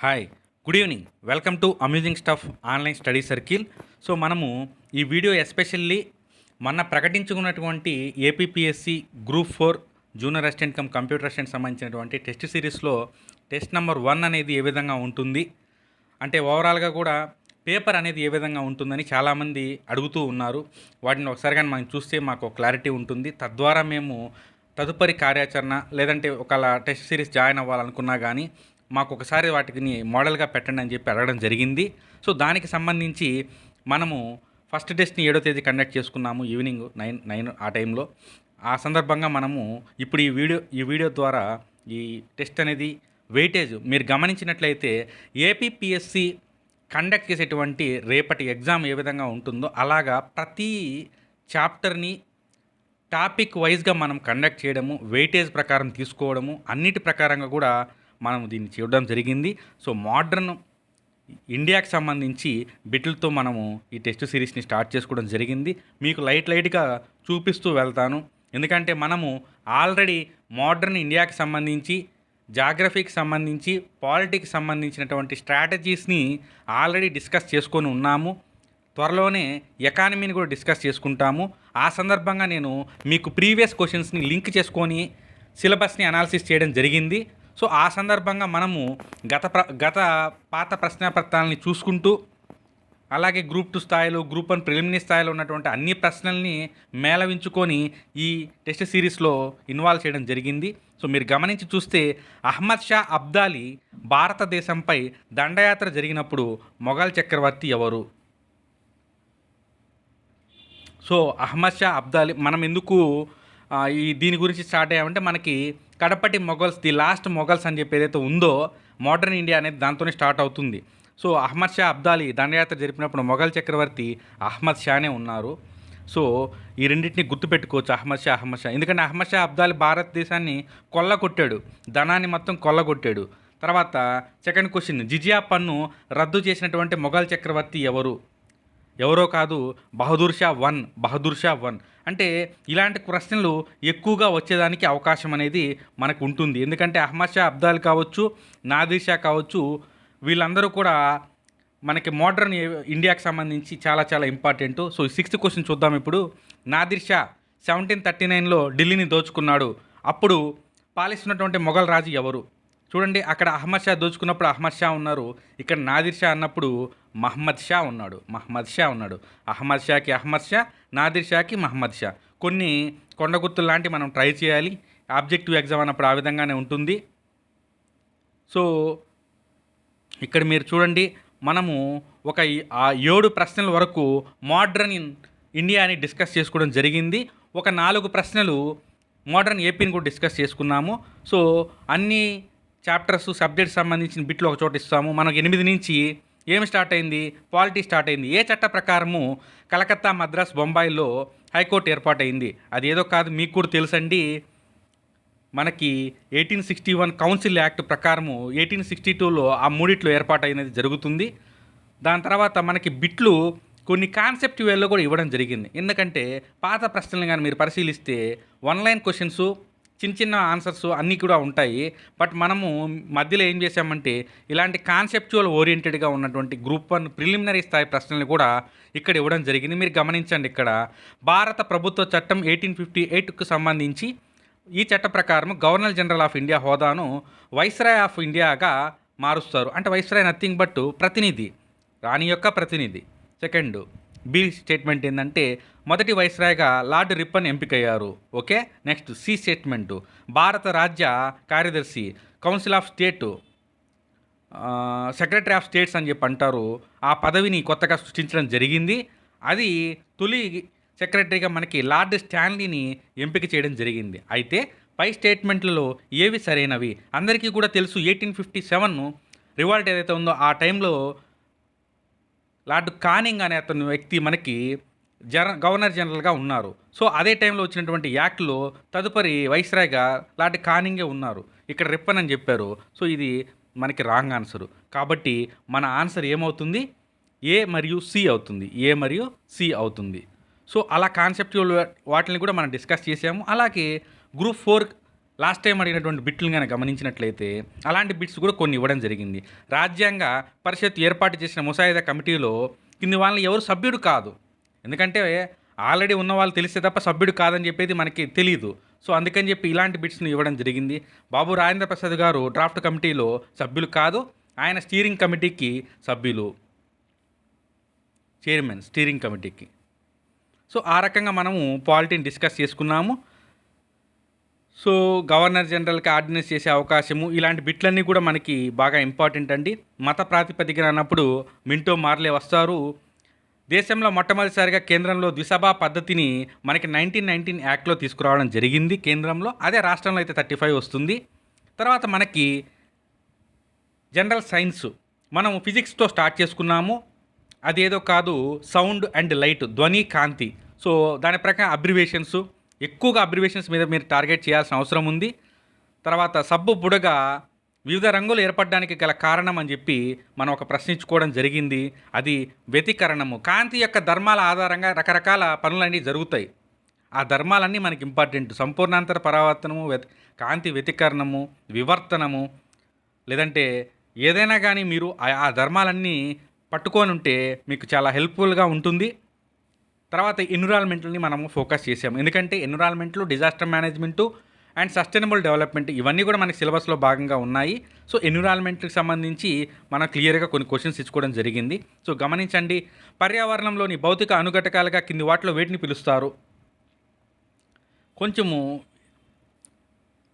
Hi, good evening. Welcome to amusing stuff online study circle. So మనము ఈ video especially మొన్న ప్రకటించుకున్నటువంటి APPSC group 4 junior assistant cum computer assistant సంబంధించినటువంటి test సిరీస్లో test number 1 అనేది ఏ విధంగా ఉంటుంది, అంటే ఓవరాల్గా కూడా పేపర్ అనేది ఏ విధంగా ఉంటుందని చాలామంది అడుగుతూ ఉన్నారు. వాటిని ఒకసారి కానీ మనం చూస్తే మాకు క్లారిటీ ఉంటుంది. తద్వారా మేము తదుపరి కార్యాచరణ లేదంటే ఒకవేళ టెస్ట్ సిరీస్ జాయిన్ అవ్వాలనుకున్నా కానీ మాకు ఒకసారి వాటిని మోడల్గా పెట్టండి అని చెప్పి అడగడం జరిగింది. సో దానికి సంబంధించి మనము ఫస్ట్ టెస్ట్ని 7వ తేదీ కండక్ట్ చేసుకున్నాము, ఈవినింగ్ 9 ఆ టైంలో. ఆ సందర్భంగా మనము ఇప్పుడు ఈ వీడియో ద్వారా ఈ టెస్ట్ అనేది వెయిటేజ్ మీరు గమనించినట్లయితే ఏపీపీఎస్సి కండక్ట్ చేసేటువంటి రేపటి ఎగ్జామ్ ఏ విధంగా ఉంటుందో అలాగా ప్రతి చాప్టర్ని టాపిక్ వైజ్గా మనం కండక్ట్ చేయడము, వెయిటేజ్ ప్రకారం తీసుకోవడము, అన్నిటి ప్రకారంగా కూడా మనం దీన్ని చూడడం జరిగింది. సో మోడ్రన్ ఇండియాకి సంబంధించి బిట్లతో మనము ఈ టెస్ట్ సిరీస్ని స్టార్ట్ చేసుకోవడం జరిగింది. మీకు లైట్గా చూపిస్తూ వెళ్తాను, ఎందుకంటే మనము ఆల్రెడీ మోడ్రన్ ఇండియాకి సంబంధించి, జాగ్రఫీకి సంబంధించి, పాలిటిక్స్ సంబంధించినటువంటి స్ట్రాటజీస్ని ఆల్రెడీ డిస్కస్ చేసుకొని ఉన్నాము. త్వరలోనే ఎకానమీని కూడా డిస్కస్ చేసుకుంటాము. ఆ సందర్భంగా నేను మీకు ప్రీవియస్ క్వశ్చన్స్ని లింక్ చేసుకొని సిలబస్ని అనాలిసిస్ చేయడం జరిగింది. సో ఆ సందర్భంగా మనము గత పాత ప్రశ్నాపత్రాలని చూసుకుంటూ, అలాగే గ్రూప్ 2 స్థాయిలో, గ్రూప్ 1 ప్రిలిమినరీ స్థాయిలో ఉన్నటువంటి అన్ని ప్రశ్నల్ని మేళవించుకొని ఈ టెస్ట్ సిరీస్లో ఇన్వాల్వ్ చేయడం జరిగింది. సో మీరు గమనించి చూస్తే అహ్మద్ షా అబ్దాలీ భారతదేశంపై దండయాత్ర జరిగినప్పుడు మొఘల్ చక్రవర్తి ఎవరు? సో అహ్మద్ షా అబ్దాలీ మనం ఎందుకు దీని గురించి స్టార్ట్ అయ్యామంటే, మనకి కడపటి మొఘల్స్, ది లాస్ట్ మొఘల్స్ అని చెప్పి ఏదైతే ఉందో మోడర్న్ ఇండియా అనేది దాంతోనే స్టార్ట్ అవుతుంది. సో అహ్మద్ షా అబ్దాలీ దండయాత్ర జరిపినప్పుడు మొఘల్ చక్రవర్తి అహ్మద్ షానే ఉన్నారు. సో ఈ రెండింటిని గుర్తుపెట్టుకోవచ్చు, అహ్మద్ షా. ఎందుకంటే అహ్మద్ షా అబ్దాలీ భారతదేశాన్ని కొల్లగొట్టాడు, ధనాన్ని మొత్తం కొల్లగొట్టాడు. తర్వాత సెకండ్ క్వశ్చన్, జిజియా పన్ను రద్దు చేసినటువంటి మొఘల్ చక్రవర్తి ఎవరో కాదు, బహదూర్ షా 1. అంటే ఇలాంటి ప్రశ్నలు ఎక్కువగా వచ్చేదానికి అవకాశం అనేది మనకు ఉంటుంది. ఎందుకంటే అహ్మద్ షా అబ్దాలీ కావచ్చు, నాదిర్ షా కావచ్చు, వీళ్ళందరూ కూడా మనకి మోడర్న్ ఇండియాకి సంబంధించి చాలా చాలా ఇంపార్టెంట్. సో 6th క్వశ్చన్ చూద్దాం ఇప్పుడు. నాదిర్ షా 1739లో ఢిల్లీని దోచుకున్నాడు. అప్పుడు పాలిస్తున్నటువంటి మొఘల్ రాజు ఎవరు? చూడండి, అక్కడ అహ్మద్ షా దోచుకున్నప్పుడు అహ్మద్ షా ఉన్నారు, ఇక్కడ నాదిర్ షా అన్నప్పుడు మహమ్మద్ షా ఉన్నాడు. అహ్మద్ షాకి అహ్మద్ షా, నాదిర్ షాకి మహమ్మద్ షా. కొన్ని కొండ గుర్తులు లాంటివి మనం ట్రై చేయాలి, ఆబ్జెక్టివ్ ఎగ్జామ్ అన్నప్పుడు ఆ విధంగానే ఉంటుంది. సో ఇక్కడ మీరు చూడండి, మనము ఒక 7 ప్రశ్నల వరకు మోడ్రన్ ఇండియాని డిస్కస్ చేసుకోవడం జరిగింది. ఒక 4 ప్రశ్నలు మోడ్రన్ ఏపీని కూడా డిస్కస్ చేసుకున్నాము. సో అన్ని చాప్టర్స్, సబ్జెక్ట్స్ సంబంధించిన బిట్లు ఒక చోట ఇస్తాము. మనకు 8 నుంచి ఏమి స్టార్ట్ అయింది? పాలిటీ స్టార్ట్ అయింది. ఏ చట్ట ప్రకారము కలకత్తా, మద్రాస్, బొంబాయిలో హైకోర్టు ఏర్పాటైంది? అది ఏదో కాదు, మీకు కూడా తెలుసండి. మనకి 1861 కౌన్సిల్ యాక్ట్ ప్రకారము 1862లో ఆ మూడిట్లో ఏర్పాటైనది జరుగుతుంది. దాని తర్వాత మనకి బిట్లు కొన్ని కాన్సెప్ట్ వేలో కూడా ఇవ్వడం జరిగింది. ఎందుకంటే పాత ప్రశ్నలు కానీ మీరు పరిశీలిస్తే 1 లైన్ క్వశ్చన్స్, చిన్న ఆన్సర్స్ అన్నీ కూడా ఉంటాయి. బట్ మనము మధ్యలో ఏం చేసామంటే ఇలాంటి కాన్సెప్చువల్ ఓరియంటెడ్గా ఉన్నటువంటి గ్రూప్ 1 ప్రిలిమినరీ స్థాయి ప్రశ్నలు కూడా ఇక్కడ ఇవ్వడం జరిగింది. మీరు గమనించండి, ఇక్కడ భారత ప్రభుత్వ చట్టం 1858కు సంబంధించి ఈ చట్ట ప్రకారం గవర్నర్ జనరల్ ఆఫ్ ఇండియా హోదాను వైస్రాయ్ ఆఫ్ ఇండియాగా మారుస్తారు. అంటే వైస్రాయ్ నథింగ్ బట్ ప్రతినిధి, రాణి యొక్క ప్రతినిధి. సెకండ్ బి స్టేట్మెంట్ ఏంటంటే మొదటి వైస్రాయ్గా లార్డ్ రిప్పన్ ఎంపికయ్యారు. ఓకే. నెక్స్ట్ సి స్టేట్మెంటు, భారత రాజ్య కార్యదర్శి, council of state, secretary of states అని చెప్పి అంటారు. ఆ పదవిని కొత్తగా సృష్టించడం జరిగింది. అది తొలి సెక్రటరీగా మనకి లార్డ్ స్టాన్లీని ఎంపిక చేయడం జరిగింది. అయితే పై స్టేట్మెంట్లలో ఏవి సరైనవి? అందరికీ కూడా తెలుసు, 1857 రివాల్ట్ ఏదైతే ఉందో ఆ టైంలో లార్డ్ కానింగ్ అనే అతను వ్యక్తి మనకి గవర్నర్ జనరల్గా ఉన్నారు. సో అదే టైంలో వచ్చినటువంటి యాక్ట్లో తదుపరి వైస్రాయ్గా లార్డ్ కానింగే ఉన్నారు. ఇక్కడ రిప్పన్ అని చెప్పారు. సో ఇది మనకి రాంగ్ ఆన్సరు. కాబట్టి మన ఆన్సర్ ఏమవుతుంది? ఏ మరియు సి అవుతుంది. సో అలా కాన్సెప్చువల్ వాటిని కూడా మనం డిస్కస్ చేసాము. అలాగే గ్రూప్ 4 లాస్ట్ టైం అడిగినటువంటి బిట్లు కనుక గమనించినట్లయితే అలాంటి బిట్స్ కూడా కొన్ని ఇవ్వడం జరిగింది. రాజ్యాంగ పరిషత్ ఏర్పాటు చేసిన ముసాయిదా కమిటీలో కింది వాళ్ళని ఎవరు సభ్యుడు కాదు. ఎందుకంటే ఆల్రెడీ ఉన్న వాళ్ళు తెలిస్తే తప్ప సభ్యుడు కాదని చెప్పేది మనకి తెలీదు. సో అందుకని చెప్పి ఇలాంటి బిట్స్ని ఇవ్వడం జరిగింది. బాబు రాజేంద్ర ప్రసాద్ గారు డ్రాఫ్ట్ కమిటీలో సభ్యులు కాదు, ఆయన స్టీరింగ్ కమిటీకి సభ్యులు, చైర్మన్ స్టీరింగ్ కమిటీకి. సో ఆ రకంగా మనము పాలిటీని డిస్కస్ చేసుకున్నాము. సో గవర్నర్ జనరల్కి ఆర్డినెన్స్ చేసే అవకాశము, ఇలాంటి బిట్లన్నీ కూడా మనకి బాగా ఇంపార్టెంట్ అండి. మత ప్రాతిపదికన అన్నప్పుడు మింటో మార్లే వస్తారు. దేశంలో మొట్టమొదటిసారిగా కేంద్రంలో ద్విసభా పద్ధతిని మనకి 1919 యాక్ట్లో తీసుకురావడం జరిగింది కేంద్రంలో. అదే రాష్ట్రంలో అయితే 35 వస్తుంది. తర్వాత మనకి జనరల్ సైన్స్ మనం ఫిజిక్స్తో స్టార్ట్ చేసుకున్నాము. అదేదో కాదు, సౌండ్ అండ్ లైట్, ధ్వని కాంతి. సో దాని ప్రకారం అబ్రివేషన్స్, ఎక్కువగా అబ్రివేషన్స్ మీద మీరు టార్గెట్ చేయాల్సిన అవసరం ఉంది. తర్వాత సబ్బు బుడగ వివిధ రంగులు ఏర్పడడానికి గల కారణం అని చెప్పి మనం ఒక ప్రశ్నించుకోవడం జరిగింది. అది వ్యతికరణము. కాంతి యొక్క ధర్మాల ఆధారంగా రకరకాల పనులన్నీ జరుగుతాయి. ఆ ధర్మాలన్నీ మనకి ఇంపార్టెంట్. సంపూర్ణాంతర పరావర్తనము, కాంతి వ్యతికరణము, వివర్తనము, లేదంటే ఏదైనా కానీ మీరు ఆ ధర్మాలన్నీ పట్టుకొని ఉంటే మీకు చాలా హెల్ప్ఫుల్గా ఉంటుంది. తర్వాత ఎన్విరాన్మెంట్ని మనము ఫోకస్ చేసాము. ఎందుకంటే ఎన్విరాన్మెంట్లు, disaster management and sustainable development ఇవన్నీ కూడా మనకి సిలబస్లో భాగంగా ఉన్నాయి. సో ఎన్విరాన్మెంట్కి సంబంధించి మనం క్లియర్గా కొన్ని క్వశ్చన్స్ ఇచ్చుకోవడం జరిగింది. సో గమనించండి, పర్యావరణంలోని భౌతిక అనుఘటకాలుగా కింది వాటిలో వేటిని పిలుస్తారు? కొంచెము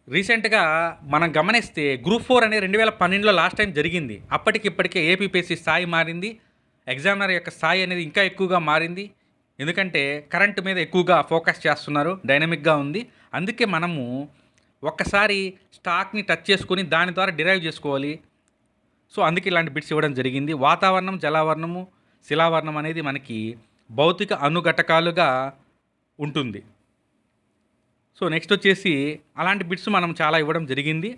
రీసెంట్గా మనం గమనిస్తే గ్రూప్ 4 అనేది 2012లో లాస్ట్ టైం జరిగింది. అప్పటికిప్పటికే ఏపీపీఎస్సీ స్థాయి మారింది, ఎగ్జామినర్ యొక్క స్థాయి అనేది ఇంకా ఎక్కువగా మారింది. ఎందుకంటే కరెంటు మీద ఎక్కువగా ఫోకస్ చేస్తున్నారు, డైనమిక్గా ఉంది. అందుకే మనము ఒక్కసారి స్టాక్ని టచ్ చేసుకొని దాని ద్వారా డిరైవ్ చేసుకోవాలి. సో అందుకే ఇలాంటి బిట్స్ ఇవ్వడం జరిగింది. వాతావరణం, జలావరణము, శిలావరణం అనేది మనకి భౌతిక అనుఘటకాలుగా ఉంటుంది. సో నెక్స్ట్ వచ్చేసి అలాంటి బిట్స్ మనం చాలా ఇవ్వడం జరిగింది.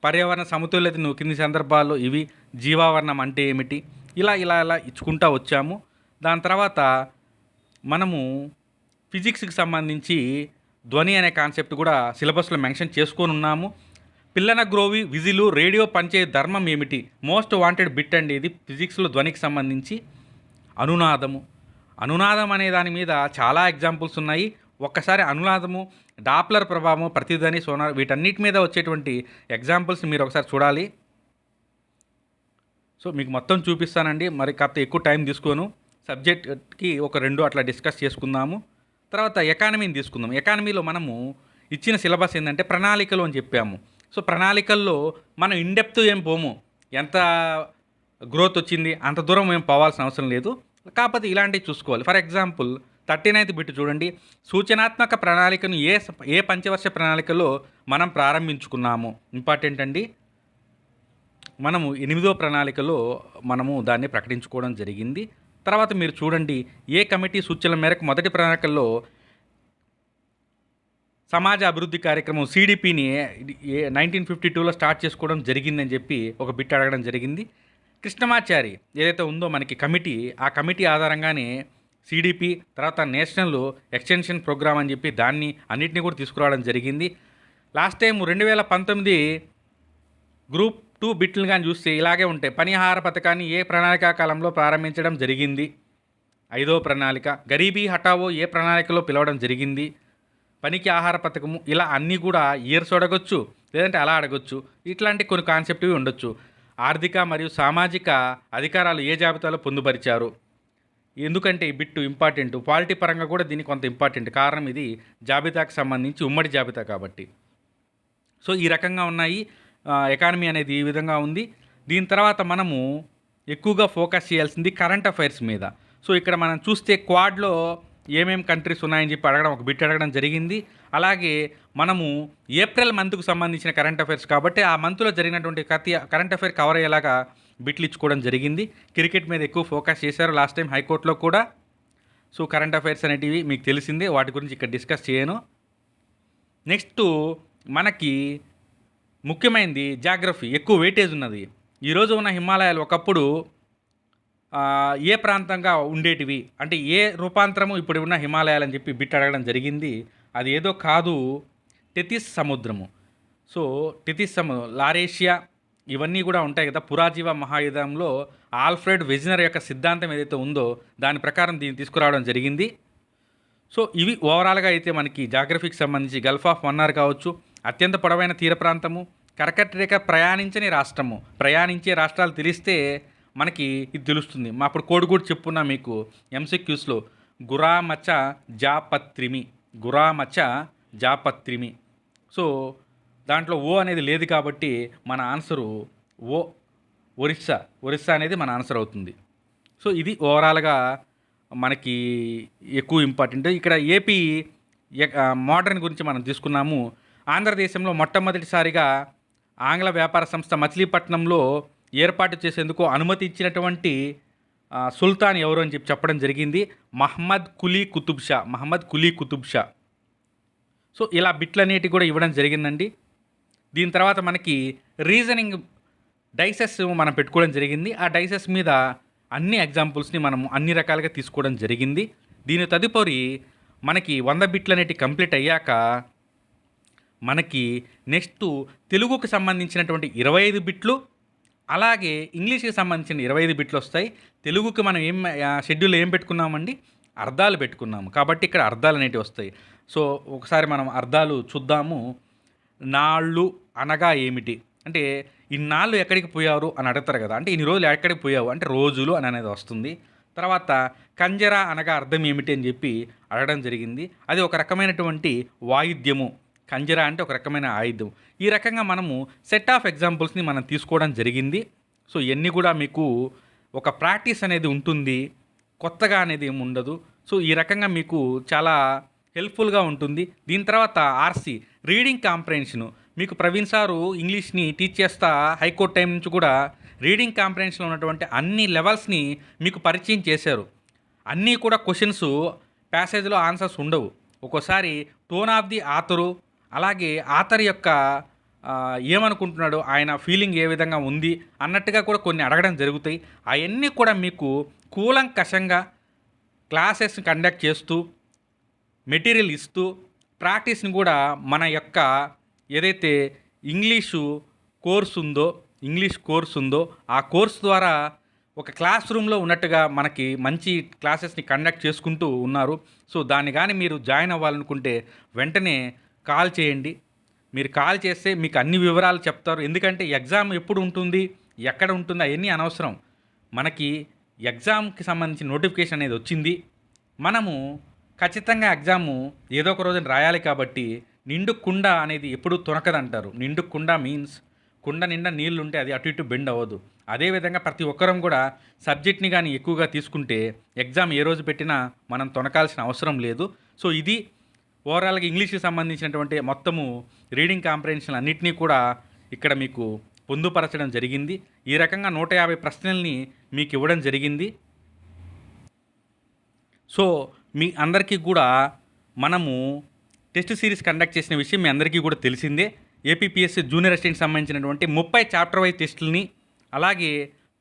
పర్యావరణ సమతుల్యతను కింది సందర్భాల్లో ఇవి, జీవావరణం అంటే ఏమిటి, ఇలా ఇలా ఇలా ఇచ్చుకుంటూ వచ్చాము. దాని తర్వాత మనము ఫిజిక్స్కి సంబంధించి ధ్వని అనే కాన్సెప్ట్ కూడా సిలబస్లో మెన్షన్ చేసుకొని ఉన్నాము. పిల్లన గ్రోవి విజిలు రేడియో పంచే ధర్మం ఏమిటి? మోస్ట్ వాంటెడ్ బిట్ అండి ఇది ఫిజిక్స్లో ధ్వనికి సంబంధించి. అనునాదము, అనునాదం అనే దాని మీద చాలా ఎగ్జాంపుల్స్ ఉన్నాయి. ఒక్కసారి అనునాదము, డాప్లర్ ప్రభావము, ప్రతిధ్వని, సోనార్, వీటన్నిటి మీద వచ్చేటువంటి ఎగ్జాంపుల్స్ మీరు ఒకసారి చూడాలి. సో మీకు మొత్తం చూపిస్తానండి, మరి కాకపోతే ఎక్కువ టైం తీసుకోను. సబ్జెక్ట్కి ఒక 2 అట్లా డిస్కస్ చేసుకుందాము. తర్వాత ఎకానమీని తీసుకుందాం. ఎకానమీలో మనము ఇచ్చిన సిలబస్ ఏంటంటే ప్రణాళికలు అని చెప్పాము. సో ప్రణాళికల్లో మనం ఇన్డెప్త్ ఏం పోము, ఎంత గ్రోత్ వచ్చింది అంత దూరం ఏం పోవాల్సిన అవసరం లేదు. కాకపోతే ఇలాంటివి చూసుకోవాలి. ఫర్ ఎగ్జాంపుల్ 39th బిట్ చూడండి. సూచనాత్మక ప్రణాళికను ఏ పంచవర్ష ప్రణాళికలో మనం ప్రారంభించుకున్నాము? ఇంపార్టెంట్ అండి. మనము 8వ ప్రణాళికలో మనము దాన్ని ప్రకటించుకోవడం జరిగింది. తర్వాత మీరు చూడండి, ఏ కమిటీ సూచనల మేరకు మొదటి ప్రణాళికల్లో సమాజ అభివృద్ధి కార్యక్రమం సిడిపిని 1952లో స్టార్ట్ చేసుకోవడం జరిగిందని చెప్పి ఒక బిట్ అడగడం జరిగింది. కృష్ణమాచారి ఏదైతే ఉందో మనకి కమిటీ, ఆ కమిటీ ఆధారంగానే సిడిపి, తర్వాత నేషనల్ ఎక్స్టెన్షన్ ప్రోగ్రామ్ అని చెప్పి దాన్ని అన్నిటినీ కూడా తీసుకురావడం జరిగింది. లాస్ట్ టైం 2019 గ్రూప్ 2 బిట్లు కానీ చూస్తే ఇలాగే ఉంటాయి. పనిహార పథకాన్ని ఏ ప్రణాళికా కాలంలో ప్రారంభించడం జరిగింది? 5వ ప్రణాళిక. గరీబీ హఠావో ఏ ప్రణాళికలో పిలవడం జరిగింది? పనికి ఆహార పథకము. ఇలా అన్నీ కూడా ఇయర్స్ అడగొచ్చు, లేదంటే అలా అడగొచ్చు. ఇట్లాంటి కొన్ని కాన్సెప్ట్వి ఉండొచ్చు. ఆర్థిక మరియు సామాజిక అధికారాలు ఏ జాబితాలో పొందుపరిచారు? ఎందుకంటే ఈ బిట్టు ఇంపార్టెంట్, పాలిటీ పరంగా కూడా దీనికి కొంత ఇంపార్టెంట్. కారణం ఇది జాబితాకు సంబంధించి ఉమ్మడి జాబితా కాబట్టి. సో ఈ రకంగా ఉన్నాయి. ఎకానమీ అనేది ఈ విధంగా ఉంది. దీని తర్వాత మనము ఎక్కువగా ఫోకస్ చేయాల్సింది కరెంట్ అఫైర్స్ మీద. సో ఇక్కడ మనం చూస్తే క్వాడ్లో ఏమేమి కంట్రీస్ ఉన్నాయని చెప్పి అడగడం, ఒక బిట్ అడగడం జరిగింది. అలాగే మనము ఏప్రిల్ మంత్కు సంబంధించిన కరెంట్ అఫైర్స్ కాబట్టి ఆ మంత్లో జరిగినటువంటి ప్రతి కరెంట్ అఫైర్ కవర్ అయ్యేలాగా బిట్లు ఇచ్చుకోవడం జరిగింది. క్రికెట్ మీద ఎక్కువ ఫోకస్ చేశారు లాస్ట్ టైం హైకోర్టులో కూడా. సో కరెంట్ అఫైర్స్ అనేటివి మీకు తెలిసిందే, వాటి గురించి ఇక్కడ డిస్కస్ చేయను. నెక్స్ట్ మనకి ముఖ్యమైనది జాగ్రఫీ, ఎక్కువ వెయిటేజ్ ఉన్నది. ఈరోజు ఉన్న హిమాలయాలు ఒకప్పుడు ఏ ప్రాంతంగా ఉండేటివి అంటే ఏ రూపాంతరము ఇప్పుడు ఉన్న హిమాలయాలు అని చెప్పి బిట్ అడగడం జరిగింది. అది ఏదో కాదు, టెథిస్ సముద్రము. సో టెథిస్ లారేషియా ఇవన్నీ కూడా ఉంటాయి కదా. పురాజీవ మహాయుధంలో ఆల్ఫ్రెడ్ వెజ్నర్ యొక్క సిద్ధాంతం ఏదైతే ఉందో దాని ప్రకారం దీన్ని తీసుకురావడం జరిగింది. సో ఇవి ఓవరాల్గా అయితే మనకి జాగ్రఫీకి సంబంధించి గల్ఫ్ ఆఫ్ మన్నార్ కావచ్చు, అత్యంత పొడవైన తీర ప్రాంతము, కర్కటరేఖ ప్రయాణించని రాష్ట్రము. ప్రయాణించే రాష్ట్రాలు తెలిస్తే మనకి ఇది తెలుస్తుంది. మా అప్పుడు కోడ్ కూడా చెప్పున్నా మీకు ఎంసీక్యూస్లో, గురామచ జాపత్రిమి, గురామచ జాపత్రిమి. సో దాంట్లో ఓ అనేది లేదు కాబట్టి మన ఆన్సరు ఓ, ఒరిస్సా అనేది మన ఆన్సర్ అవుతుంది. సో ఇది ఓవరాల్గా మనకి ఎక్కువ ఇంపార్టెంట్. ఇక్కడ ఏపీ మోడర్న్ గురించి మనం తీసుకున్నాము. ఆంధ్రదేశంలో మొట్టమొదటిసారిగా ఆంగ్ల వ్యాపార సంస్థ మచిలీపట్నంలో ఏర్పాటు చేసేందుకు అనుమతి ఇచ్చినటువంటి సుల్తాన్ ఎవరు అని చెప్పడం జరిగింది. మహమ్మద్ కులీ కుతుబ్ షా. సో ఇలా బిట్లనేటి కూడా ఇవ్వడం జరిగిందండి. దీని తర్వాత మనకి రీజనింగ్ డైసెస్ మనం పెట్టుకోవడం జరిగింది. ఆ డైసెస్ మీద అన్ని ఎగ్జాంపుల్స్ని మనం అన్ని రకాలుగా తీసుకోవడం జరిగింది. దీని తదుపరి మనకి 100 బిట్లు అనేవి కంప్లీట్ అయ్యాక మనకి నెక్స్ట్ తెలుగుకి సంబంధించినటువంటి 25 బిట్లు, అలాగే ఇంగ్లీష్కి సంబంధించిన 25 బిట్లు వస్తాయి. తెలుగుకి మనం షెడ్యూల్ ఏం పెట్టుకున్నామండి, అర్థాలు పెట్టుకున్నాము కాబట్టి ఇక్కడ అర్థాలు అనేవి వస్తాయి. సో ఒకసారి మనం అర్థాలు చూద్దాము. నాళ్ళు అనగా ఏమిటి అంటే, ఇన్నాళ్ళు ఎక్కడికి పోయారు అని అడుగుతారు కదా, అంటే ఇన్ని రోజులు ఎక్కడికి పోయావు అంటే రోజులు అని అనేది వస్తుంది. తర్వాత కంజరా అనగా అర్థం ఏమిటి అని చెప్పి అడగడం జరిగింది. అది ఒక రకమైనటువంటి వాయిద్యము. కంజరా అంటే ఒక రకమైన ఆయుధం. ఈ రకంగా మనము సెట్ ఆఫ్ ఎగ్జాంపుల్స్ని మనం తీసుకోవడం జరిగింది. సో ఇవన్నీ కూడా మీకు ఒక ప్రాక్టీస్ అనేది ఉంటుంది, కొత్తగా అనేది ఏమి ఉండదు. సో ఈ రకంగా మీకు చాలా హెల్ప్ఫుల్గా ఉంటుంది. దీని తర్వాత ఆర్సీ రీడింగ్ కాంప్రహెన్షను. మీకు ప్రవీణ్ సారు ఇంగ్లీష్ని టీచ్ చేస్తా హైకోర్టు టైం నుంచి కూడా రీడింగ్ కాంప్రహెన్షన్లో ఉన్నటువంటి అన్ని లెవెల్స్ని మీకు పరిచయం చేశారు. అన్నీ కూడా క్వశ్చన్స్ ప్యాసేజ్లో ఆన్సర్స్ ఉండవు. ఒక్కోసారి టోన్ ఆఫ్ ది ఆథరు, అలాగే ఆథర్ యొక్క ఏమనుకుంటున్నాడు, ఆయన ఫీలింగ్ ఏ విధంగా ఉంది అన్నట్టుగా కూడా కొన్ని అడగడం జరుగుతాయి. అవన్నీ కూడా మీకు కూలంకషంగా క్లాసెస్ని కండక్ట్ చేస్తూ, మెటీరియల్ ఇస్తూ, ప్రాక్టీస్ని కూడా మన యొక్క ఏదైతే ఇంగ్లీష్ కోర్స్ ఉందో ఆ కోర్స్ ద్వారా ఒక క్లాస్ రూమ్లో ఉన్నట్టుగా మనకి మంచి క్లాసెస్ని కండక్ట్ చేసుకుంటూ ఉన్నారు. సో దాన్ని కానీ మీరు జాయిన్ అవ్వాలనుకుంటే వెంటనే కాల్ చేయండి. మీరు కాల్ చేస్తే మీకు అన్ని వివరాలు చెప్తారు. ఎందుకంటే ఎగ్జామ్ ఎప్పుడు ఉంటుంది, ఎక్కడ ఉంటుంది అవన్నీ అనవసరం. మనకి ఎగ్జామ్కి సంబంధించిన నోటిఫికేషన్ అనేది వచ్చింది. మనము ఖచ్చితంగా ఎగ్జాము ఏదో ఒక రోజున రాయాలి కాబట్టి నిండు కుండ అనేది ఎప్పుడూ తొనకదంటారు. నిండు కుండ మీన్స్ కుండ నిండా నీళ్ళు ఉంటే అది అటు ఇటు బెండ్ అవ్వదు. అదేవిధంగా ప్రతి ఒక్కరం కూడా సబ్జెక్ట్ని కానీ ఎక్కువగా తీసుకుంటే ఎగ్జామ్ ఏ రోజు పెట్టినా మనం తొనకాల్సిన అవసరం లేదు. సో ఇది ఓవరాల్గా ఇంగ్లీష్కి సంబంధించినటువంటి మొత్తము రీడింగ్ కాంప్రహెన్షన్ అన్నింటినీ కూడా ఇక్కడ మీకు పొందుపరచడం జరిగింది. ఈ రకంగా 150 ప్రశ్నల్ని మీకు ఇవ్వడం జరిగింది. సో మీ అందరికీ కూడా మనము టెస్ట్ సిరీస్ కండక్ట్ చేసిన విషయం మీ అందరికీ కూడా తెలిసిందే. ఏపీపీఎస్సీ జూనియర్ అసిస్టెంట్కి సంబంధించినటువంటి 30 చాప్టర్ వైజ్ టెస్టులని, అలాగే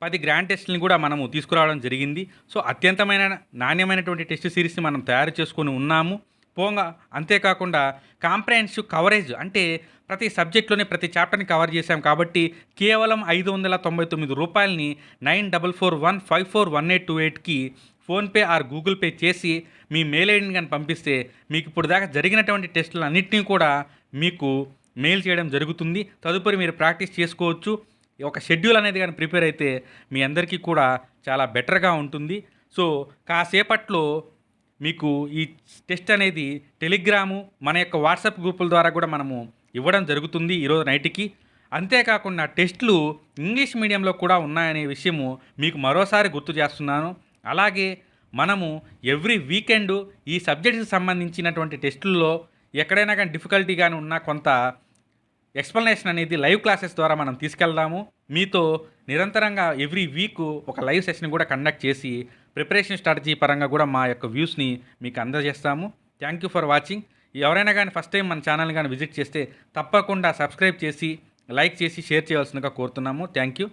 10 గ్రాండ్ టెస్టులని కూడా మనము తీసుకురావడం జరిగింది. సో అత్యంతమైన నాణ్యమైనటువంటి టెస్ట్ సిరీస్ని మనం తయారు చేసుకొని ఉన్నాము. అంతేకాకుండా కాంప్రహెన్సివ్ కవరేజ్ అంటే ప్రతి సబ్జెక్ట్లోనే ప్రతి చాప్టర్ని కవర్ చేశాం కాబట్టి కేవలం 599 రూపాయలని 9441541828కి ఫోన్పే ఆర్ గూగుల్ పే చేసి మీ మెయిల్ ఐడిని కానీ పంపిస్తే మీకు ఇప్పుడు దాకా జరిగినటువంటి టెస్టులు అన్నింటినీ కూడా మీకు మెయిల్ చేయడం జరుగుతుంది. తదుపరి మీరు ప్రాక్టీస్ చేసుకోవచ్చు. ఒక షెడ్యూల్ అనేది కానీ ప్రిపేర్ అయితే మీ అందరికీ కూడా చాలా బెటర్గా ఉంటుంది. సో కాసేపట్లో మీకు ఈ టెస్ట్ అనేది టెలిగ్రాము, మన యొక్క వాట్సాప్ గ్రూపుల ద్వారా కూడా మనము ఇవ్వడం జరుగుతుంది ఈరోజు నైట్కి. అంతేకాకుండా టెస్టులు ఇంగ్లీష్ మీడియంలో కూడా ఉన్నాయనే విషయము మీకు మరోసారి గుర్తు చేస్తున్నాను. అలాగే మనము ఎవ్రీ వీకెండ్ ఈ సబ్జెక్ట్కి సంబంధించినటువంటి టెస్టుల్లో ఎక్కడైనా కానీ డిఫికల్టీ కానీ ఉన్నా కొంత ఎక్స్ప్లెనేషన్ అనేది లైవ్ క్లాసెస్ ద్వారా మనం తీసుకెళ్దాము. మీతో నిరంతరంగా ఎవ్రీ వీక్ ఒక లైవ్ సెషన్ కూడా కండక్ట్ చేసి ప్రిపరేషన్ స్ట్రాటజీ పరంగా కూడా మా యొక్క వ్యూస్ని మీకు అందజేస్తాము. Thank you for watching. ఎవరైనా కానీ ఫస్ట్ టైం మన ఛానల్ కానీ విజిట్ చేస్తే తప్పకుండా సబ్స్క్రైబ్ చేసి, లైక్ చేసి, షేర్ చేయవలసిందిగా కోరుతున్నాము. Thank you.